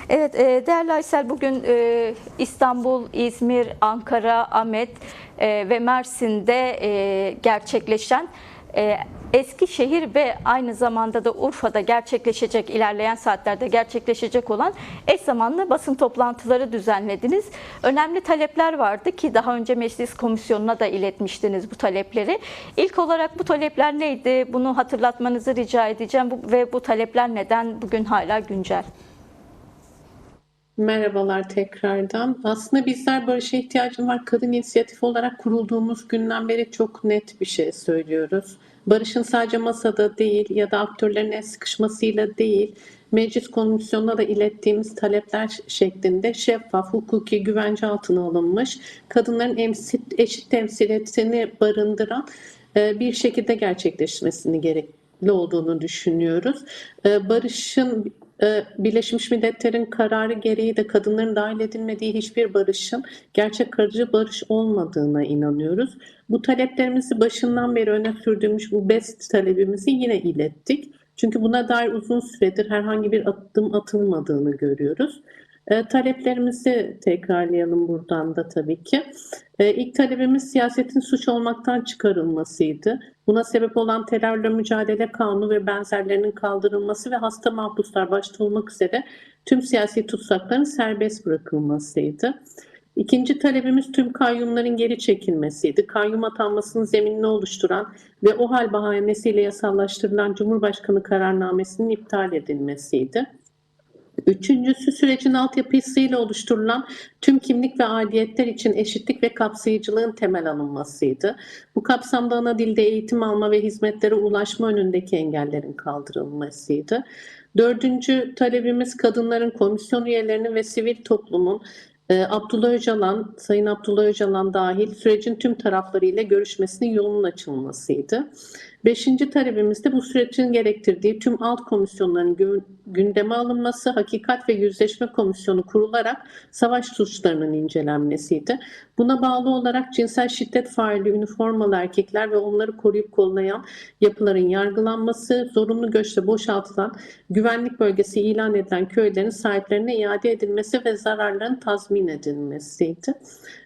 Evet, değerli Aysel, bugün İstanbul, İzmir, Ankara, Ahmet ve Mersin'de gerçekleşen Eskişehir ve aynı zamanda da Urfa'da gerçekleşecek, ilerleyen saatlerde gerçekleşecek olan eş zamanlı basın toplantıları düzenlediniz. Önemli talepler vardı ki daha önce Meclis Komisyonu'na da iletmiştiniz bu talepleri. İlk olarak bu talepler neydi? Bunu hatırlatmanızı rica edeceğim ve bu talepler neden bugün hala güncel? Merhabalar tekrardan. Aslında bizler barışa ihtiyacım var. Kadın inisiyatifi olarak kurulduğumuz günden beri çok net bir şey söylüyoruz. Barışın sadece masada değil ya da aktörlerin el sıkışmasıyla değil, meclis komisyonuna da ilettiğimiz talepler şeklinde şeffaf, hukuki güvence altına alınmış, kadınların eşit temsiliyetini barındıran bir şekilde gerçekleşmesini gerekli olduğunu düşünüyoruz. Barışın Birleşmiş Milletler'in kararı gereği de kadınların dahil edilmediği hiçbir barışın gerçek kalıcı barış olmadığına inanıyoruz. Bu taleplerimizi başından beri öne sürdüğümüz bu BEST talebimizi yine ilettik. Çünkü buna dair uzun süredir herhangi bir adım atılmadığını görüyoruz. Taleplerimizi tekrarlayalım buradan da tabii ki. İlk talebimiz siyasetin suç olmaktan çıkarılmasıydı. Buna sebep olan terörle mücadele kanunu ve benzerlerinin kaldırılması ve hasta mahpuslar başta olmak üzere tüm siyasi tutsakların serbest bırakılmasıydı. İkinci talebimiz tüm kayyumların geri çekilmesiydi. Kayyum atanmasının zeminini oluşturan ve o hal bahanesiyle yasallaştırılan Cumhurbaşkanı kararnamesinin iptal edilmesiydi. Üçüncüsü sürecin altyapısıyla oluşturulan tüm kimlik ve aidiyetler için eşitlik ve kapsayıcılığın temel alınmasıydı. Bu kapsamda ana dilde eğitim alma ve hizmetlere ulaşma önündeki engellerin kaldırılmasıydı. Dördüncü talebimiz kadınların, komisyon üyelerinin ve sivil toplumun Abdullah Öcalan, Sayın Abdullah Öcalan dahil sürecin tüm taraflarıyla görüşmesinin yolunun açılmasıydı. Beşinci talebimiz de bu sürecin gerektirdiği tüm alt komisyonların gündeme alınması, hakikat ve yüzleşme komisyonu kurularak savaş suçlarının incelenmesiydi. Buna bağlı olarak cinsel şiddet faili üniformalı erkekler ve onları koruyup kollayan yapıların yargılanması, zorunlu göçle boşaltılan, güvenlik bölgesi ilan edilen köylerin sahiplerine iade edilmesi ve zararların tazmin edilmesiydi.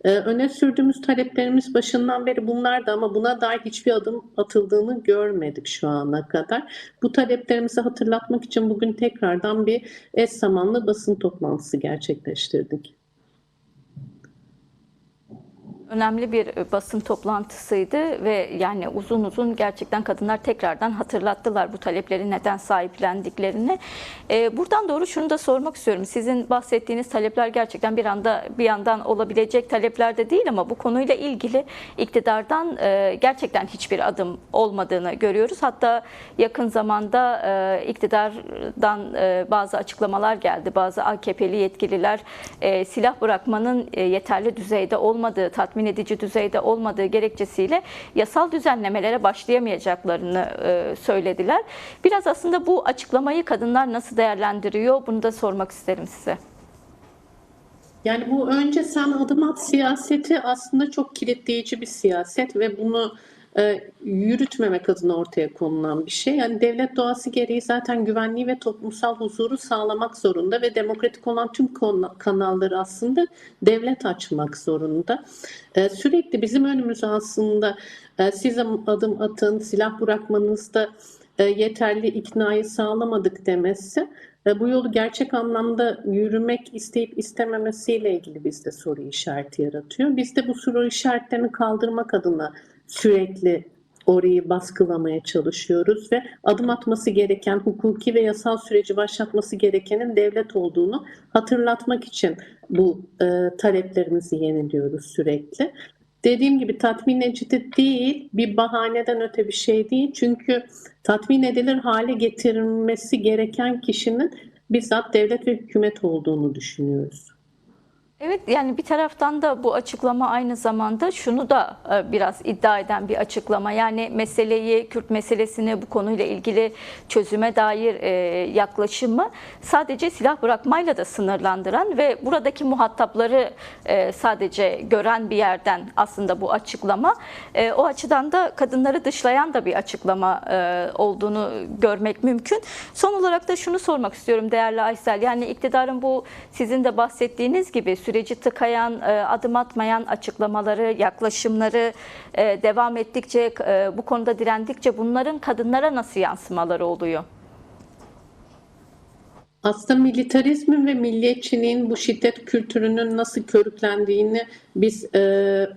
Öne sürdüğümüz taleplerimiz başından beri bunlardı ama buna dair hiçbir adım atıldığını görmedik şu ana kadar. Bu taleplerimizi hatırlatmak için bugün tekrardan bir eş zamanlı basın toplantısı gerçekleştirdik. Önemli bir basın toplantısıydı ve yani uzun uzun gerçekten kadınlar tekrardan hatırlattılar bu talepleri neden sahiplendiklerini. Buradan doğru şunu da sormak istiyorum. Sizin bahsettiğiniz talepler gerçekten bir yandan olabilecek talepler de değil ama bu konuyla ilgili iktidardan gerçekten hiçbir adım olmadığını görüyoruz. Hatta yakın zamanda iktidardan bazı açıklamalar geldi. Bazı AKP'li yetkililer silah bırakmanın yeterli düzeyde olmadığı, tatmin edici düzeyde olmadığı gerekçesiyle yasal düzenlemelere başlayamayacaklarını söylediler. Biraz aslında bu açıklamayı kadınlar nasıl değerlendiriyor? Bunu da sormak isterim size. Yani bu önce sen adım at siyaseti aslında çok kilitleyici bir siyaset ve bunu yürütmemek adına ortaya konulan bir şey. Yani devlet doğası gereği zaten güvenliği ve toplumsal huzuru sağlamak zorunda ve demokratik olan tüm kanalları aslında devlet açmak zorunda. Sürekli bizim önümüze aslında siz adım atın, silah bırakmanızda yeterli iknayı sağlamadık demesi bu yolu gerçek anlamda yürümek isteyip istememesiyle ilgili bizde soru işareti yaratıyor. Biz de bu soru işaretlerini kaldırmak adına sürekli orayı baskılamaya çalışıyoruz ve adım atması gereken, hukuki ve yasal süreci başlatması gerekenin devlet olduğunu hatırlatmak için bu taleplerimizi yeniliyoruz sürekli. Dediğim gibi tatmin edici değil, bir bahaneden öte bir şey değil. Çünkü tatmin edilir hale getirilmesi gereken kişinin bizzat devlet ve hükümet olduğunu düşünüyoruz. Evet, yani bir taraftan da bu açıklama aynı zamanda şunu da biraz iddia eden bir açıklama. Yani meseleyi, Kürt meselesini, bu konuyla ilgili çözüme dair yaklaşımı sadece silah bırakmayla da sınırlandıran ve buradaki muhatapları sadece gören bir yerden aslında bu açıklama. O açıdan da kadınları dışlayan da bir açıklama olduğunu görmek mümkün. Son olarak da şunu sormak istiyorum değerli Aysel. Yani iktidarın bu sizin de bahsettiğiniz gibi süreci tıkayan, adım atmayan açıklamaları, yaklaşımları devam ettikçe, bu konuda direndikçe bunların kadınlara nasıl yansımaları oluyor? Aslında militarizmin ve milliyetçiliğin bu şiddet kültürünün nasıl körüklendiğini biz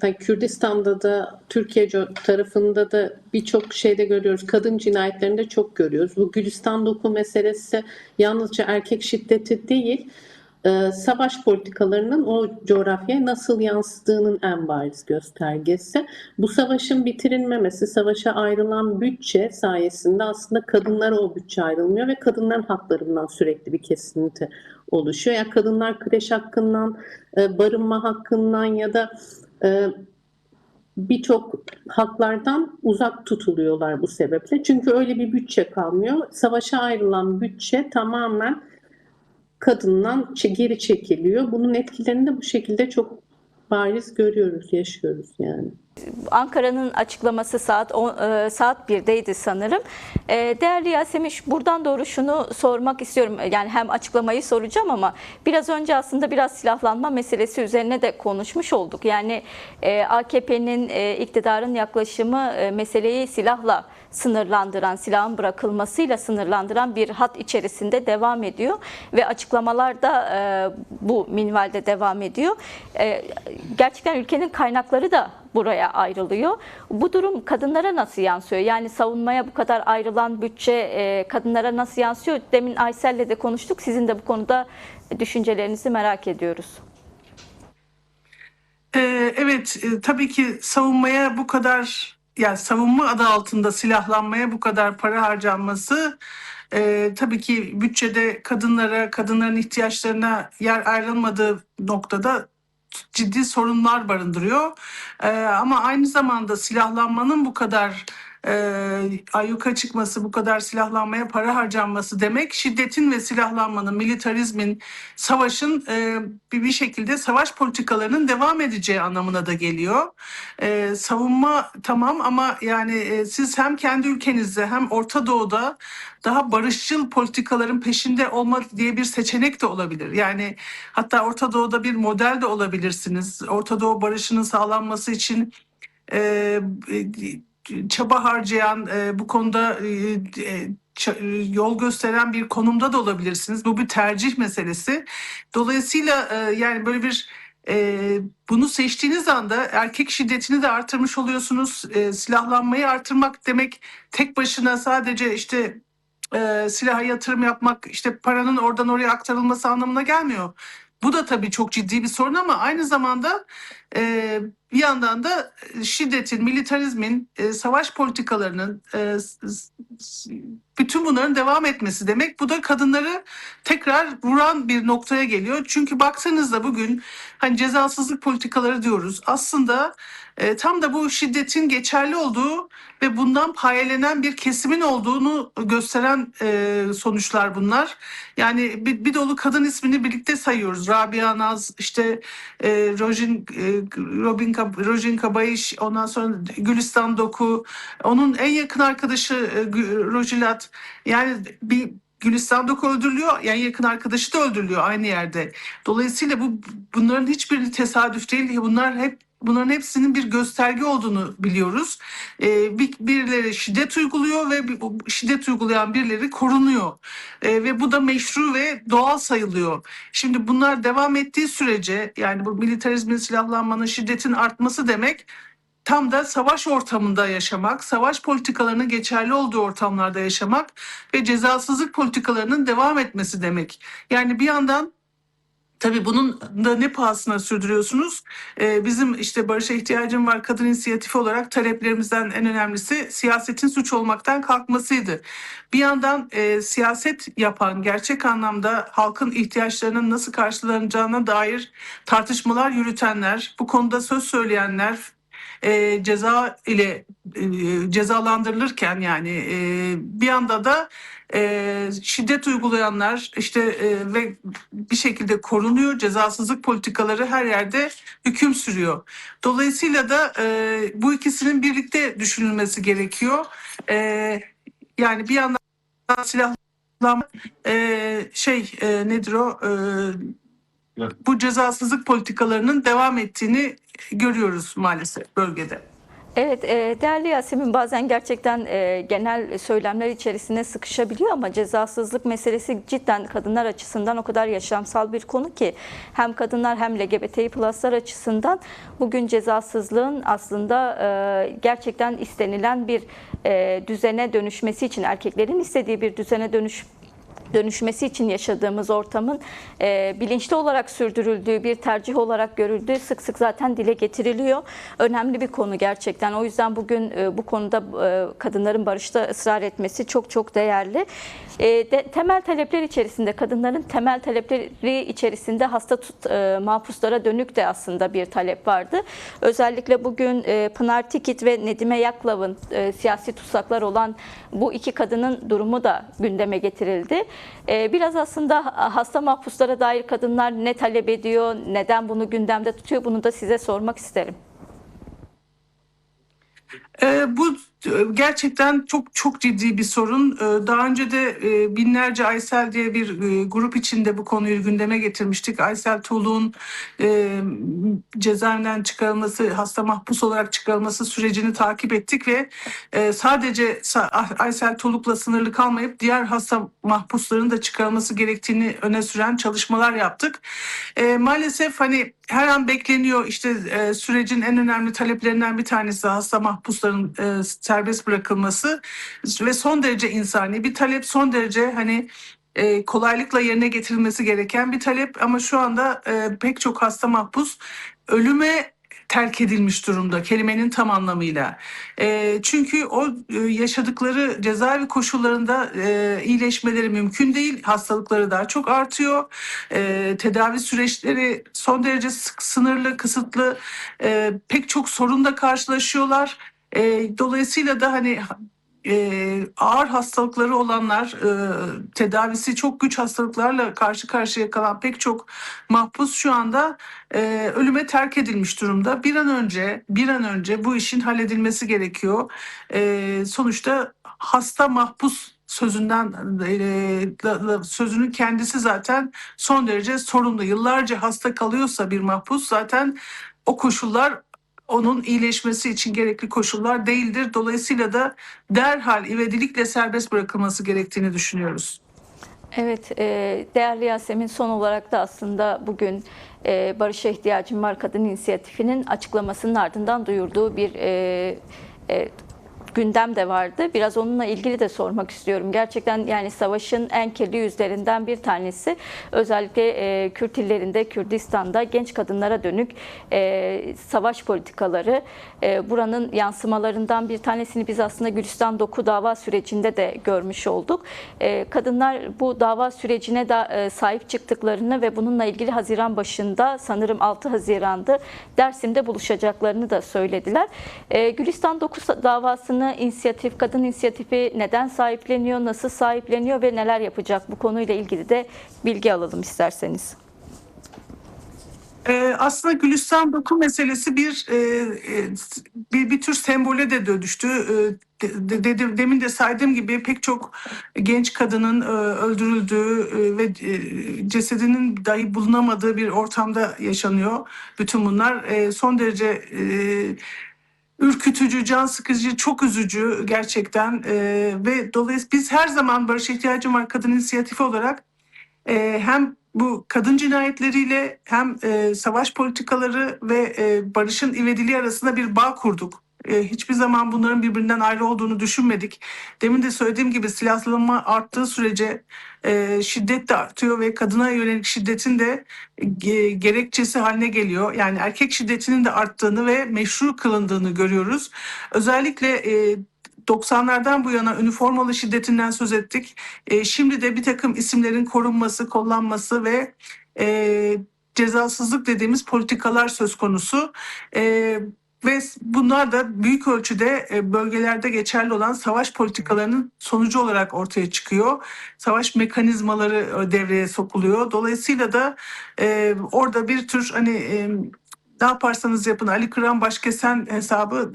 hani Kürdistan'da da Türkiye tarafında da birçok şeyde görüyoruz. Kadın cinayetlerinde çok görüyoruz. Bu Gülistan doku meselesi yalnızca erkek şiddeti değil, savaş politikalarının o coğrafyaya nasıl yansıdığının en bariz göstergesi. Bu savaşın bitirilmemesi, savaşa ayrılan bütçe sayesinde aslında kadınlara o bütçe ayrılmıyor ve kadınların haklarından sürekli bir kesinti oluşuyor. Yani kadınlar kreş hakkından, barınma hakkından ya da birçok haklardan uzak tutuluyorlar bu sebeple. Çünkü öyle bir bütçe kalmıyor. Savaşa ayrılan bütçe tamamen kadından geri çekiliyor. Bunun etkilerini de bu şekilde çok bariz görüyoruz, yaşıyoruz yani. Ankara'nın açıklaması saat 1'deydi sanırım. Değerli Yasemin, buradan doğru şunu sormak istiyorum. Yani hem açıklamayı soracağım ama biraz önce aslında biraz silahlanma meselesi üzerine de konuşmuş olduk. Yani AKP'nin, iktidarın yaklaşımı meseleyi silahla sınırlandıran, silahın bırakılmasıyla sınırlandıran bir hat içerisinde devam ediyor ve açıklamalar da bu minvalde devam ediyor. Gerçekten ülkenin kaynakları da buraya ayrılıyor. Bu durum kadınlara nasıl yansıyor? Yani savunmaya bu kadar ayrılan bütçe kadınlara nasıl yansıyor? Demin Aysel'le de konuştuk. Sizin de bu konuda düşüncelerinizi merak ediyoruz. Evet, tabii ki savunmaya bu kadar, yani savunma adı altında silahlanmaya bu kadar para harcanması tabii ki bütçede kadınların ihtiyaçlarına yer ayrılmadığı noktada ciddi sorunlar barındırıyor. Ama aynı zamanda silahlanmanın bu kadar ayyuka çıkması, bu kadar silahlanmaya para harcanması demek şiddetin ve silahlanmanın, militarizmin, savaşın bir şekilde savaş politikalarının devam edeceği anlamına da geliyor. Savunma tamam ama yani siz hem kendi ülkenizde hem Orta Doğu'da daha barışçıl politikaların peşinde olma diye bir seçenek de olabilir. Yani hatta Orta Doğu'da bir model de olabilirsiniz. Orta Doğu barışının sağlanması için çaba harcayan, bu konuda yol gösteren bir konumda da olabilirsiniz. Bu bir tercih meselesi. Dolayısıyla yani böyle bir bunu seçtiğiniz anda erkek şiddetini de artırmış oluyorsunuz. Silahlanmayı artırmak demek tek başına sadece işte silaha yatırım yapmak, işte paranın oradan oraya aktarılması anlamına gelmiyor. Bu da tabii çok ciddi bir sorun ama aynı zamanda bir yandan da şiddetin, militarizmin, savaş politikalarının, bütün bunların devam etmesi demek. Bu da kadınları tekrar vuran bir noktaya geliyor. Çünkü baksanızda bugün hani cezasızlık politikaları diyoruz. Aslında tam da bu şiddetin geçerli olduğu ve bundan payelenen bir kesimin olduğunu gösteren sonuçlar bunlar. Yani bir dolu kadın ismini birlikte sayıyoruz. Rabia Naz, işte Rojin Kabayiş, ondan sonra Gülistan Doku, onun en yakın arkadaşı Rojilat. Yani bir Gülistan Doku öldürülüyor, en yakın arkadaşı da öldürülüyor aynı yerde. Dolayısıyla bunların hiçbiri tesadüf değil. Bunların hepsinin bir gösterge olduğunu biliyoruz. Birileri şiddet uyguluyor ve şiddet uygulayan birileri korunuyor. Ve bu da meşru ve doğal sayılıyor. Şimdi bunlar devam ettiği sürece, yani bu militarizmin, silahlanmanın, şiddetin artması demek tam da savaş ortamında yaşamak, savaş politikalarının geçerli olduğu ortamlarda yaşamak ve cezasızlık politikalarının devam etmesi demek. Yani bir yandan Tabii bunun da ne pahasına sürdürüyorsunuz? Bizim işte Barış'a ihtiyacım var kadın inisiyatifi olarak taleplerimizden en önemlisi siyasetin suç olmaktan kalkmasıydı. Bir yandan siyaset yapan, gerçek anlamda halkın ihtiyaçlarının nasıl karşılanacağına dair tartışmalar yürütenler, bu konuda söz söyleyenler, ceza ile cezalandırılırken yani bir yanda da şiddet uygulayanlar işte ve bir şekilde korunuyor. Cezasızlık politikaları her yerde hüküm sürüyor. Dolayısıyla da bu ikisinin birlikte düşünülmesi gerekiyor. Yani bir yandan silahlanma nedir o? Bu cezasızlık politikalarının devam ettiğini görüyoruz maalesef bölgede. Evet, değerli Yasemin, bazen gerçekten genel söylemler içerisine sıkışabiliyor ama cezasızlık meselesi cidden kadınlar açısından o kadar yaşamsal bir konu ki hem kadınlar hem LGBTİ+'lar açısından bugün cezasızlığın aslında gerçekten istenilen bir düzene dönüşmesi için, erkeklerin istediği bir düzene dönüşmesi için yaşadığımız ortamın bilinçli olarak sürdürüldüğü, bir tercih olarak görüldüğü sık sık zaten dile getiriliyor. Önemli bir konu gerçekten. O yüzden bugün bu konuda kadınların barışta ısrar etmesi çok çok değerli. Temel talepler içerisinde, kadınların temel talepleri içerisinde mahpuslara dönük de aslında bir talep vardı. Özellikle bugün Pınar Tikit ve Nedime Yaklav'ın siyasi tutsaklar olan bu iki kadının durumu da gündeme getirildi. Biraz aslında hasta mahpuslara dair kadınlar ne talep ediyor, neden bunu gündemde tutuyor, bunu da size sormak isterim. Bu gerçekten çok çok ciddi bir sorun. Daha önce de binlerce Aysel diye bir grup içinde bu konuyu gündeme getirmiştik. Aysel Toluk'un cezaevinden çıkarılması, hasta mahpus olarak çıkarılması sürecini takip ettik ve sadece Aysel Toluk'la sınırlı kalmayıp diğer hasta mahpusların da çıkarılması gerektiğini öne süren çalışmalar yaptık. Maalesef hani her an bekleniyor işte sürecin en önemli taleplerinden bir tanesi hasta mahpusların serbest bırakılması ve son derece insani bir talep, son derece hani kolaylıkla yerine getirilmesi gereken bir talep ama şu anda pek çok hasta mahpus ölüme terk edilmiş durumda kelimenin tam anlamıyla. Çünkü o yaşadıkları cezaevi koşullarında iyileşmeleri mümkün değil. Hastalıkları daha çok artıyor. Tedavi süreçleri son derece sınırlı, kısıtlı. Pek çok sorunla karşılaşıyorlar. Dolayısıyla da hani ağır hastalıkları olanlar, tedavisi çok güç hastalıklarla karşı karşıya kalan pek çok mahpus şu anda ölüme terk edilmiş durumda. Bir an önce bu işin halledilmesi gerekiyor. Sonuçta hasta mahpus sözünün kendisi zaten son derece sorunlu. Yıllarca hasta kalıyorsa bir mahpus zaten o koşullar onun iyileşmesi için gerekli koşullar değildir. Dolayısıyla da derhal ivedilikle serbest bırakılması gerektiğini düşünüyoruz. Evet, değerli Yasemin, son olarak da aslında bugün Barış'a ihtiyacım var kadın inisiyatifinin açıklamasının ardından duyurduğu bir gündem de vardı. Biraz onunla ilgili de sormak istiyorum. Gerçekten yani savaşın en kirli yüzlerinden bir tanesi özellikle Kürt illerinde, Kürdistan'da genç kadınlara dönük savaş politikaları. Buranın yansımalarından bir tanesini biz aslında Gülistan Doku dava sürecinde de görmüş olduk. Kadınlar bu dava sürecine de sahip çıktıklarını ve bununla ilgili Haziran başında, sanırım 6 Haziran'da Dersim'de buluşacaklarını da söylediler. Gülistan Doku davasını kadın inisiyatifi neden sahipleniyor, nasıl sahipleniyor ve neler yapacak? Bu konuyla ilgili de bilgi alalım isterseniz. Aslında Gülistan Doku meselesi bir tür sembole de dönüştü. Demin de saydığım gibi pek çok genç kadının öldürüldüğü ve cesedinin dahi bulunamadığı bir ortamda yaşanıyor. Bütün bunlar son derece ürkütücü, can sıkıcı, çok üzücü gerçekten. Ve dolayısıyla biz her zaman Barış'a ihtiyacım var kadın inisiyatifi olarak hem bu kadın cinayetleriyle hem savaş politikaları ve barışın ivediliği arasında bir bağ kurduk. Hiçbir zaman bunların birbirinden ayrı olduğunu düşünmedik. Demin de söylediğim gibi silahlanma arttığı sürece şiddet de artıyor ve kadına yönelik şiddetin de gerekçesi haline geliyor. Yani erkek şiddetinin de arttığını ve meşru kılındığını görüyoruz. Özellikle 90'lardan bu yana üniformalı şiddetinden söz ettik. Şimdi de bir takım isimlerin korunması, kollanması ve cezasızlık dediğimiz politikalar söz konusu. Ve bunlar da büyük ölçüde bölgelerde geçerli olan savaş politikalarının sonucu olarak ortaya çıkıyor. Savaş mekanizmaları devreye sokuluyor. Dolayısıyla da orada bir tür ne yaparsanız yapın Ali Kıran Başkesen hesabı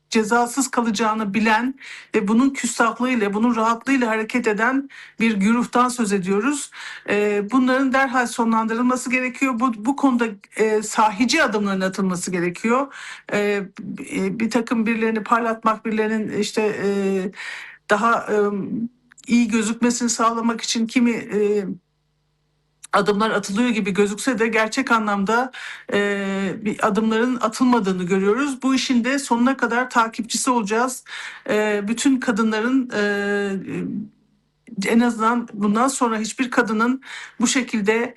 cezasız kalacağını bilen ve bunun küstahlığıyla, bunun rahatlığıyla hareket eden bir güruhtan söz ediyoruz. Bunların derhal sonlandırılması gerekiyor. Bu konuda sahici adımların atılması gerekiyor. Bir takım birilerini parlatmak, birilerinin daha iyi gözükmesini sağlamak için kimi adımlar atılıyor gibi gözükse de gerçek anlamda bir adımların atılmadığını görüyoruz. Bu işin de sonuna kadar takipçisi olacağız. Bütün kadınların en azından bundan sonra hiçbir kadının bu şekilde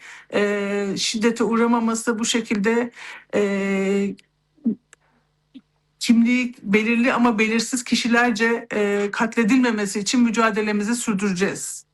şiddete uğramaması, bu şekilde kimliği belirli ama belirsiz kişilerce katledilmemesi için mücadelemizi sürdüreceğiz.